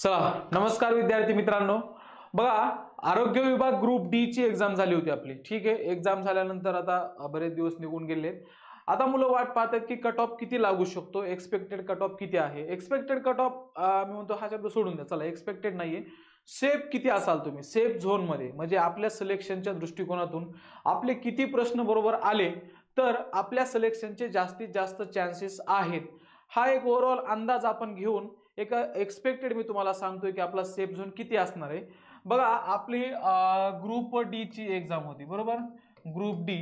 चला नमस्कार विद्यार्थी मित्रांनो, बघा आरोग्य विभाग ग्रुप डी ची एग्जाम झाली होती आपली. ठीक आहे, एग्जाम झाल्यानंतर आता बरेच दिवस निघून गेले. आता मुलं वाट पाहतात की कट ऑफ किती लागू शकतो, एक्सपेक्टेड कट ऑफ किती आहे. एक्सपेक्टेड कट ऑफ मी म्हणतो हा शब्द सोडून द्या, चला एक्सपेक्टेड नाहीये, सेफ किती असाल तुम्ही, सेफ झोन मध्ये, म्हणजे आपल्या सिलेक्शनच्या दृष्टिकोनातून आपले किती प्रश्न बरोबर आले तर आपल्या सिलेक्शनचे जास्तीत जास्त चान्सेस आहेत. हा एक ओव्हरऑल अंदाज आपण घेऊन एक एक्सपेक्टेड मी तुम्हाला सांगतोय की आपला सेफ झोन किती असणार आहे. बघा आपली ग्रुप डी ची एग्जाम होती बरोबर. ग्रुप डी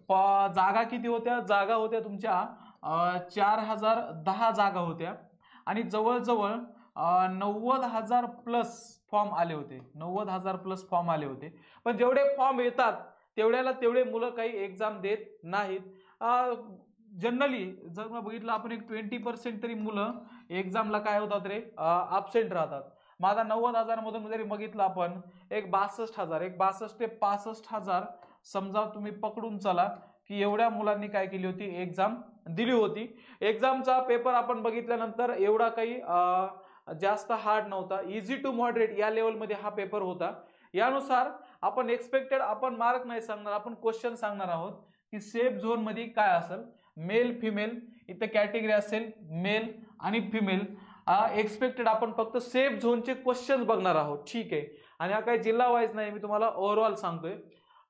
जागा किती होत्या, जागा होत्या तुमच्या 4010 जागा होत्या आणि जवळजवळ 90,000 प्लस फॉर्म आले होते. 90,000 प्लस फॉर्म आले होते. पण जेवढे फॉर्म येतात तेवढ्याला तेवढे मुलं काही एग्जाम देत नाहीत. जनरली जर बघितलं आपण एक 20% तरी मुलं एक्झामला काय होतात रे, अब्सेंट राहतात. माझा 90,000 मधून जरी बघितलं आपण एक 62,000, एक 62 ते 65,000 समजा तुम्ही पकडून चला की एवढ्या मुलांनी काय केली होती, एक्झाम दिली होती. एक्झामचा पेपर आपण बघितल्यानंतर एवढा काही जास्त हार्ड नव्हता, इझी टू मॉडरेट या लेवलमध्ये हा पेपर होता. यानुसार आपण एक्सपेक्टेड, आपण मार्क नाही सांगणार, आपण क्वेश्चन सांगणार आहोत की सेफ झोन मध्ये काय असेल, मेल फिमेल, इथे कॅटेगरी असेल मेल आणि फिमेल. एक्सपेक्टेड आपण फक्त सेफ झोनचे क्वेश्चन बघणार आहोत. ठीक आहे, आणि हा काही जिल्हा वाईज नाही, मी तुम्हाला ओव्हरऑल सांगतोय.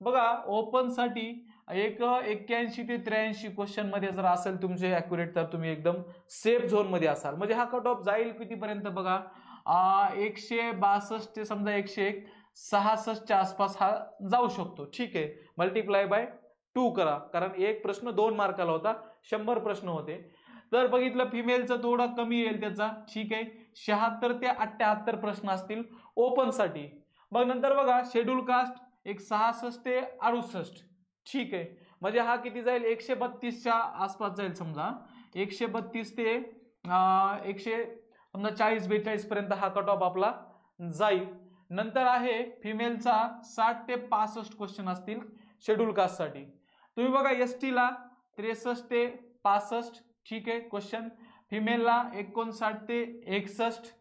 बघा ओपन साठी एक 81 ते 83 क्वेश्चन मध्ये जर असेल तुमचे अॅक्युरेट तर तुम्ही एकदम सेफ झोन मध्ये असाल. म्हणजे हा कट ऑफ जाईल कितीपर्यंत बघा, 162 ते समजा 166 च्या आसपास हा जाऊ शकतो. ठीक आहे, मल्टिप्लाय बाय 2 करा, कारण एक प्रश्न 2 मार्काला होता, 100 प्रश्न होते. तर बघितलं फिमेलचं थोडं कमी येईल त्याचा. ठीक आहे, 76 ते 78 प्रश्न असतील ओपन साठी. मग नंतर बघा शेड्यूल कास्ट एक 66 ते 68. ठीक आहे, म्हणजे हा किती जाईल, 132च्या आसपास जाईल. समजा 132 ते 140-42 पर्यंत हा कट ऑफ आपला जाईल. नंतर आहे फिमेलचा 60 ते 65 क्वेश्चन असतील शेड्यूल कास्ट साठी. तुम्ही बघा एसटी ला 63 ते 65. ठीक आहे क्वेश्चन. फिमेलला 59 ते 61.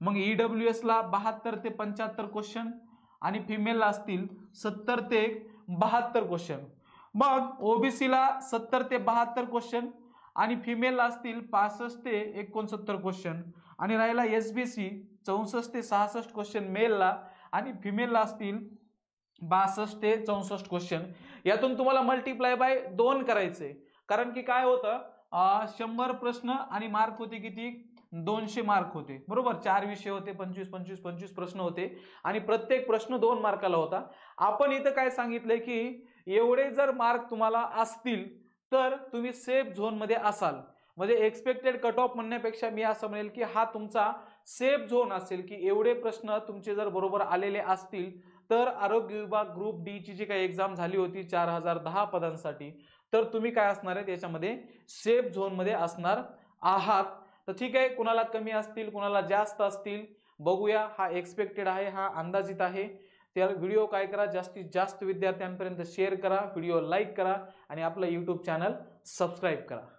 मग ईडब्ल्यूएस ला 72 ते 75 क्वेश्चन आणि फिमेलला असतील 70 ते 72 क्वेश्चन. मग ओबीसी ला 70 ते 72 क्वेश्चन आणि फिमेलला असतील 65 ते 69 क्वेश्चन. आणि राहिला एसबीसी 64 ते 66 क्वेश्चन मेलला आणि फिमेलला असतील 62 ते 64 क्वेश्चन. यातून तुम्हाला मल्टिप्लाय बाय 2 करायचे, कारण की काय होतं, 100 प्रश्न आणि मार्क होते किती, 200 मार्क होते बरोबर. 4 विषय होते, 25 प्रश्न होते आणि प्रत्येक प्रश्न 2 मार्काला होता. आपण इथं काय सांगितलंय की एवढे जर मार्क तुम्हाला असतील तर तुम्ही सेफ झोन मध्ये असाल. म्हणजे एक्सपेक्टेड कट ऑफ म्हणण्यापेक्षा मी असं म्हणेल की हा तुमचा सेफ झोन असेल की एवढे प्रश्न तुमचे जर बरोबर आलेले असतील तर आरोग्य विभाग ग्रुप डी ची जी काही एक्झाम झाली होती 4010 पदांसाठी, तर तुम्ही काय असणार आहे त्याच्यामध्ये सेफ झोन मध्ये असणार आहात. तर ठीक आहे, कुणाला कमी असतील कुणाला जास्त असतील बघूया. हा एक्सपेक्टेड आहे, हा अंदाजित आहे. तर व्हिडिओ काय करा, जास्तीत जास्त विद्यार्थ्यांपर्यंत शेअर करा, व्हिडिओ लाईक करा आणि आपलं YouTube चॅनल सबस्क्राईब करा.